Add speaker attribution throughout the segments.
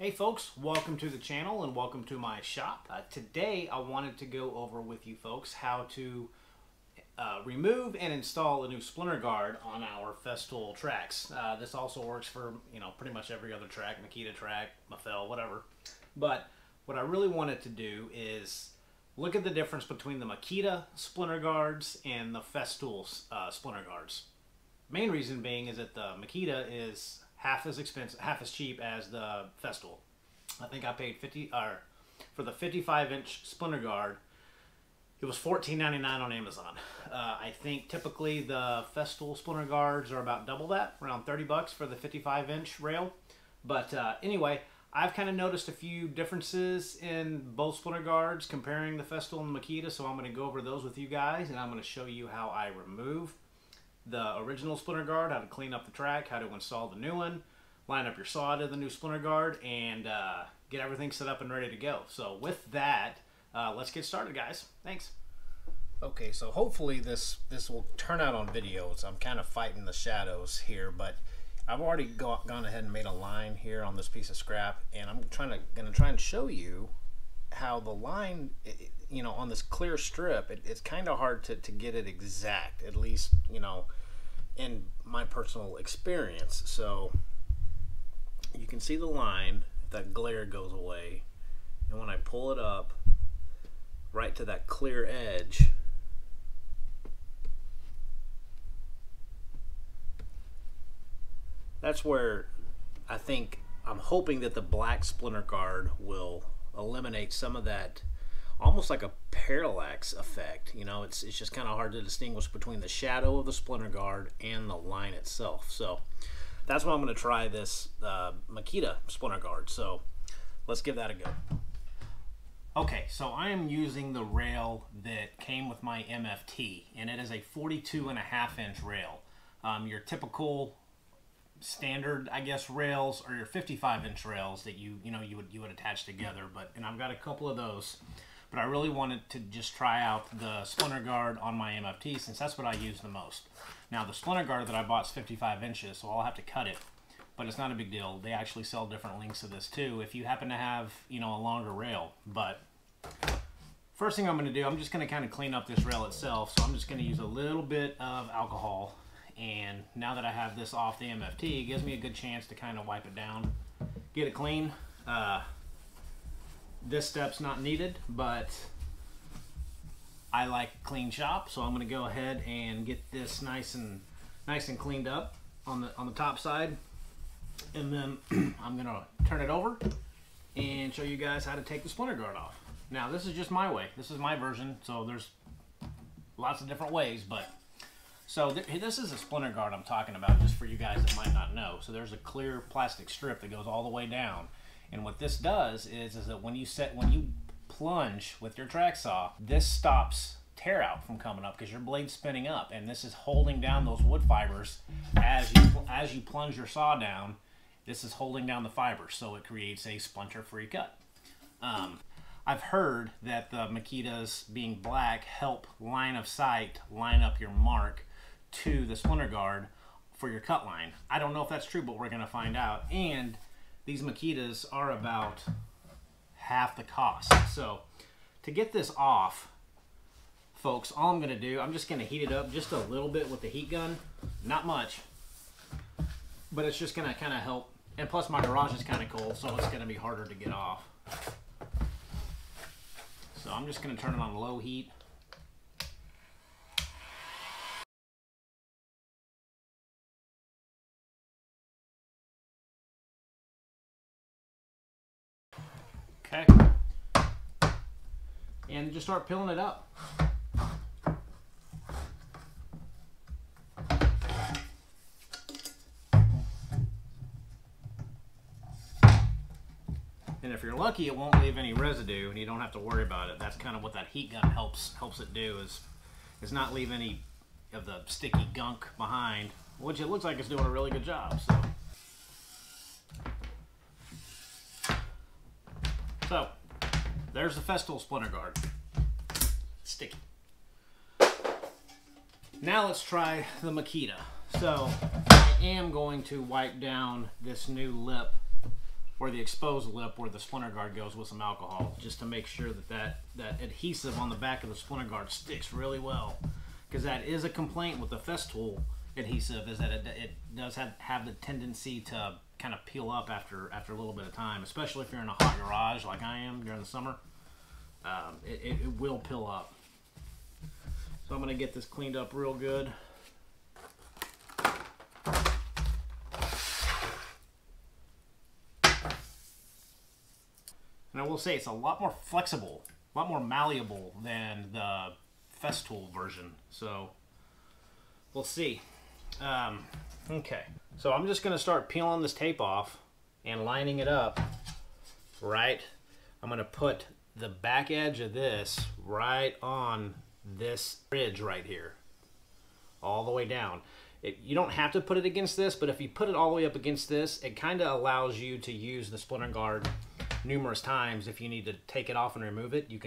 Speaker 1: Hey folks, welcome to the channel and welcome to my shop. Today I wanted to go over with you folks how to remove and install a new Splinter Guard on our Festool tracks. This also works for pretty much every other track, Makita track, Mafel, whatever. But what I really wanted to do is look at the difference between the Makita Splinter Guards and the Festool Splinter Guards. Main reason being is that the Makita is half as expensive, half as cheap as the Festool. I think I paid for the 55-inch Splinter Guard. It was $14.99 on Amazon. I think typically the Festool Splinter Guards are about double that, around 30 bucks for the 55-inch rail. But anyway, I've kind of noticed a few differences in both Splinter Guards comparing the Festool and the Makita, so I'm going to go over those with you guys, and I'm going to show you how I remove the original Splinter Guard, how to clean up the track, how to install the new one, line up your saw to the new Splinter Guard, and get everything set up and ready to go. So with that, let's get started, guys. Thanks. Okay, so hopefully this will turn out on video. So I'm kind of fighting the shadows here, but I've already gone ahead and made a line here on this piece of scrap, and I'm gonna try and show you how the line, on this clear strip, it's kind of hard to get it exact, at least, in my personal experience. So you can see the line, that glare goes away, and when I pull it up right to that clear edge, that's where I'm hoping that the black Splinter Guard will eliminate some of that, almost like a parallax effect. It's just kind of hard to distinguish between the shadow of the Splinter Guard and the line itself. So that's why I'm going to try this Makita Splinter Guard. So let's give that a go. Okay, so I am using the rail that came with my MFT, and it is a 42.5-inch rail. Your typical standard, I guess, rails are your 55-inch rails that you would attach together, and I've got a couple of those, but I really wanted to just try out the Splinter Guard on my MFT since that's what I use the most. Now the Splinter Guard that I bought is 55 inches, so I'll have to cut it, but it's not a big deal. They actually sell different lengths of this too if you happen to have a longer rail. But first thing I'm going to do, I'm just going to kind of clean up this rail itself. So I'm just going to use a little bit of alcohol. And now that I have this off the MFT, it gives me a good chance to kind of wipe it down, get it clean. This step's not needed, but I like clean shop, so I'm going to go ahead and get this nice and cleaned up on the top side, and then I'm going to turn it over and show you guys how to take the Splinter Guard off. Now this is just my way. This is my version, so there's lots of different ways, but. So this is a Splinter Guard I'm talking about, just for you guys that might not know. So there's a clear plastic strip that goes all the way down, and what this does is that when you plunge with your track saw, this stops tear out from coming up because your blade's spinning up, and this is holding down those wood fibers as you plunge your saw down. This is holding down the fibers, so it creates a splinter-free cut. I've heard that the Makitas, being black, help line of sight line up your mark to the Splinter Guard for your cut line. I don't know if that's true, but we're going to find out. And these Makitas are about half the cost. So to get this off, folks, all I'm going to do, I'm just going to heat it up just a little bit with the heat gun. Not much, but it's just going to kind of help. And plus my garage is kind of cold, so it's going to be harder to get off. So I'm just going to turn it on low heat. Okay. And just start peeling it up. And if you're lucky, it won't leave any residue, and you don't have to worry about it. That's kind of what that heat gun helps it do, is not leave any of the sticky gunk behind, which it looks like it's doing a really good job. So there's the Festool Splinter Guard. Sticky. Now let's try the Makita. So I am going to wipe down this new lip or the exposed lip where the splinter guard goes with some alcohol, just to make sure that that adhesive on the back of the splinter guard sticks really well. Because that is a complaint with the Festool adhesive, is that it does have the tendency to kind of peel up after a little bit of time, especially if you're in a hot garage like I am during the summer. It will peel up. So I'm going to get this cleaned up real good. And I will say it's a lot more flexible, a lot more malleable than the Festool version. So we'll see. Okay, so I'm just going to start peeling this tape off and lining it up. Right, I'm going to put the back edge of this right on this ridge right here, all the way down. You don't have to put it against this, but if you put it all the way up against this, it kind of allows you to use the splinter guard numerous times. If you need to take it off and remove it, you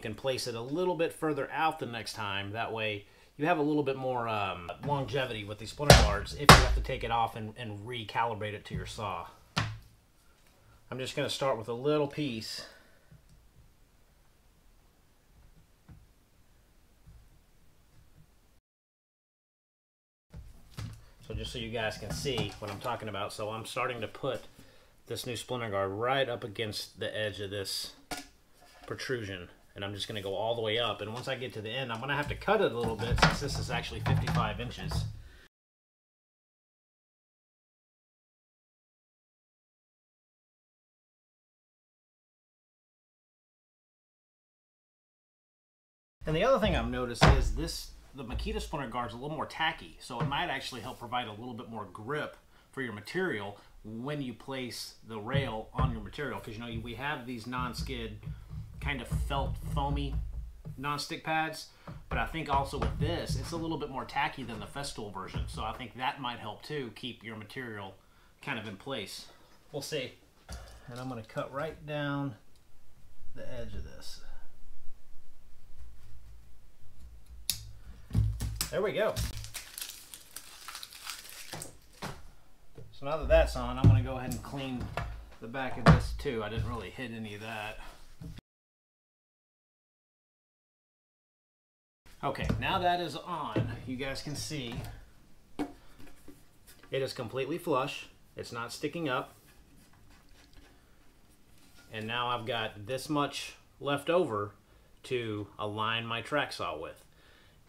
Speaker 1: can place it a little bit further out the next time. That way you have a little bit more longevity with these splinter guards if you have to take it off and recalibrate it to your saw. I'm just going to start with a little piece. So just so you guys can see what I'm talking about, so I'm starting to put this new splinter guard right up against the edge of this protrusion, and I'm just going to go all the way up. And once I get to the end, I'm going to have to cut it a little bit since this is actually 55 inches. And the other thing I've noticed is the Makita splinter guard is a little more tacky, so it might actually help provide a little bit more grip for your material when you place the rail on your material. Because, you know, we have these non-skid kind of felt foamy non-stick pads, but I think also with this, it's a little bit more tacky than the Festool version, so I think that might help too keep your material kind of in place. We'll see. And I'm going to cut right down the edge of this. There we go. So now that that's on, I'm going to go ahead and clean the back of this too. I didn't really hit any of that. Okay, now that is on, you guys can see it is completely flush. It's not sticking up. And now I've got this much left over to align my track saw with.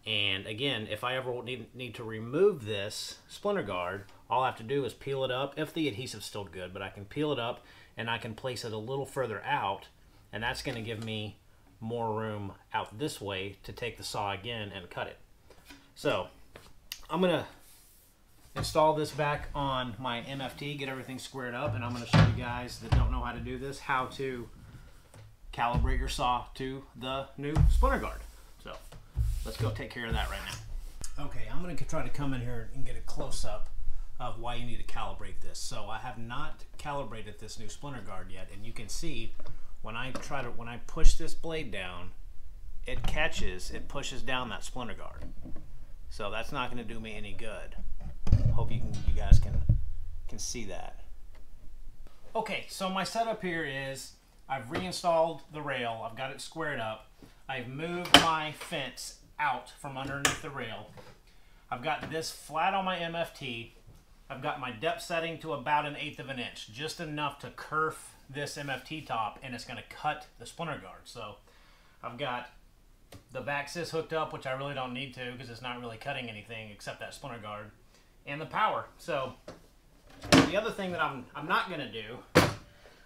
Speaker 1: And again, if I ever need to remove this splinter guard, all I have to do is peel it up, if the adhesive's still good, but I can peel it up and I can place it a little further out, and that's going to give me more room out this way to take the saw again and cut it. So I'm going to install this back on my MFT, get everything squared up, and I'm going to show you guys that don't know how to do this, how to calibrate your saw to the new splinter guard. So let's go take care of that right now. Okay, I'm going to try to come in here and get a close-up of why you need to calibrate this. So I have not calibrated this new splinter guard yet, and you can see when I push this blade down, it pushes down that splinter guard. So that's not going to do me any good. Hope you guys can see that. Okay, so my setup here is I've reinstalled the rail. I've got it squared up. I've moved my fence out from underneath the rail. I've got this flat on my MFT. I've got my depth setting to about 1/8 of an inch, just enough to kerf this MFT top, and it's going to cut the splinter guard. So I've got the back sys hooked up, which I really don't need to because it's not really cutting anything except that splinter guard, and the power. So the other thing that I'm not going to do,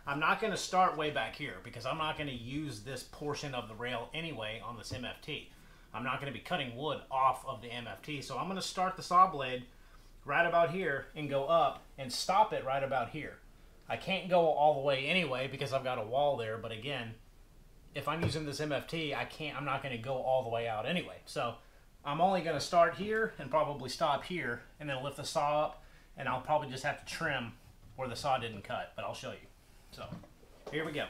Speaker 1: I'm not going to start way back here because I'm not going to use this portion of the rail anyway on this MFT. I'm not going to be cutting wood off of the MFT, so I'm going to start the saw blade right about here and go up and stop it right about here. I can't go all the way anyway because I've got a wall there, but again, if I'm using this MFT, I'm not going to go all the way out anyway. So I'm only going to start here and probably stop here and then lift the saw up, and I'll probably just have to trim where the saw didn't cut, but I'll show you. So here we go.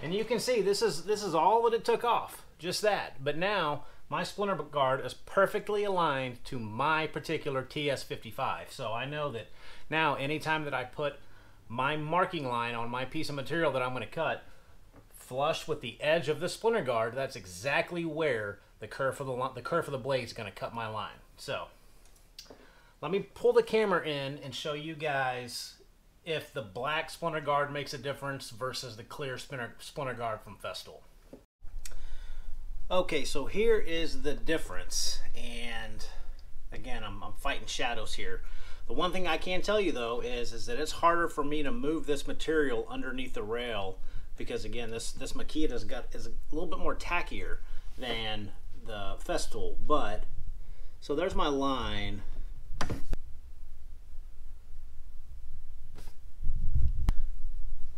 Speaker 1: And you can see this is all that it took off, just that. But now my Splinter Guard is perfectly aligned to my particular TS55. So I know that now anytime that I put my marking line on my piece of material that I'm going to cut flush with the edge of the Splinter Guard, that's exactly where the curve of the blade is going to cut my line. So let me pull the camera in and show you guys if the black Splinter Guard makes a difference versus the clear Splinter Guard from Festool. Okay, so here is the difference, and again, I'm fighting shadows here. The one thing I can tell you though is that it's harder for me to move this material underneath the rail because again, this Makita is a little bit more tackier than the Festool. But so there's my line.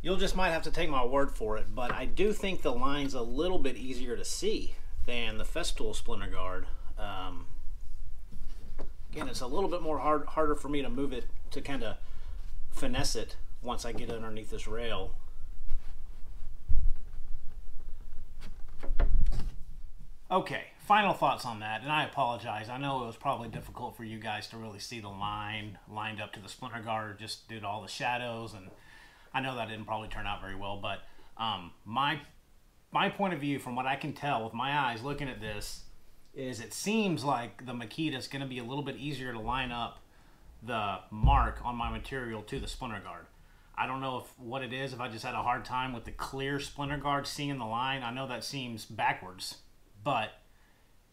Speaker 1: You'll just might have to take my word for it, but I do think the line's a little bit easier to see than the Festool Splinter Guard. Again, it's a little bit more harder for me to move it, to kind of finesse it once I get underneath this rail. Okay, final thoughts on that, and I apologize. I know it was probably difficult for you guys to really see the line lined up to the Splinter Guard just due to all the shadows, and I know that didn't probably turn out very well, but my point of view from what I can tell with my eyes looking at this is it seems like the Makita is going to be a little bit easier to line up the mark on my material to the Splinter Guard. I don't know what it is, if I just had a hard time with the clear Splinter Guard seeing the line. I know that seems backwards, but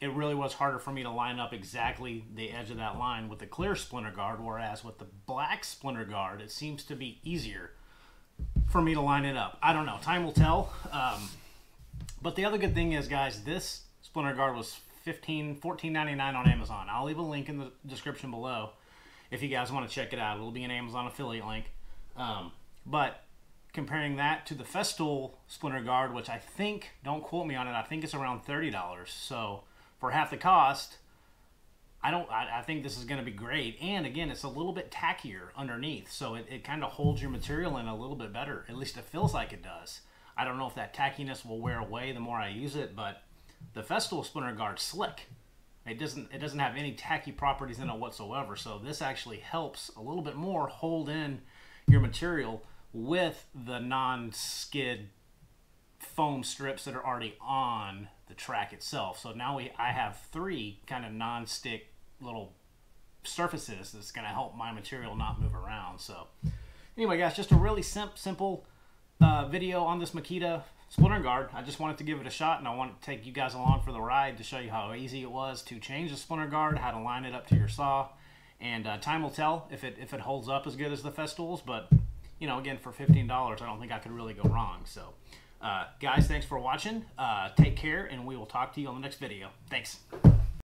Speaker 1: it really was harder for me to line up exactly the edge of that line with the clear Splinter Guard, whereas with the black Splinter Guard, it seems to be easier for me to line it up. I don't know. Time will tell. But the other good thing is, guys, this Splinter Guard was $14.99 on Amazon. I'll leave a link in the description below if you guys want to check it out. It'll be an Amazon affiliate link. But comparing that to the Festool Splinter Guard, which I think, don't quote me on it, I think it's around $30. So for half the cost, I think this is going to be great. And again, it's a little bit tackier underneath, so it kind of holds your material in a little bit better. At least it feels like it does. I don't know if that tackiness will wear away the more I use it, but the Festool Splinter Guard's slick. It doesn't have any tacky properties in it whatsoever, so this actually helps a little bit more hold in your material with the non-skid foam strips that are already on the track itself. So now I have three kind of non-stick little surfaces that's going to help my material not move around. So anyway, guys, just a really simple video on this Makita Splinter Guard. I just wanted to give it a shot, and I wanted to take you guys along for the ride to show you how easy it was to change the Splinter Guard, how to line it up to your saw, and time will tell if it holds up as good as the Festools. But you know, again, for $15, I don't think I could really go wrong. So guys, thanks for watching. Take care, and we will talk to you on the next video. Thanks.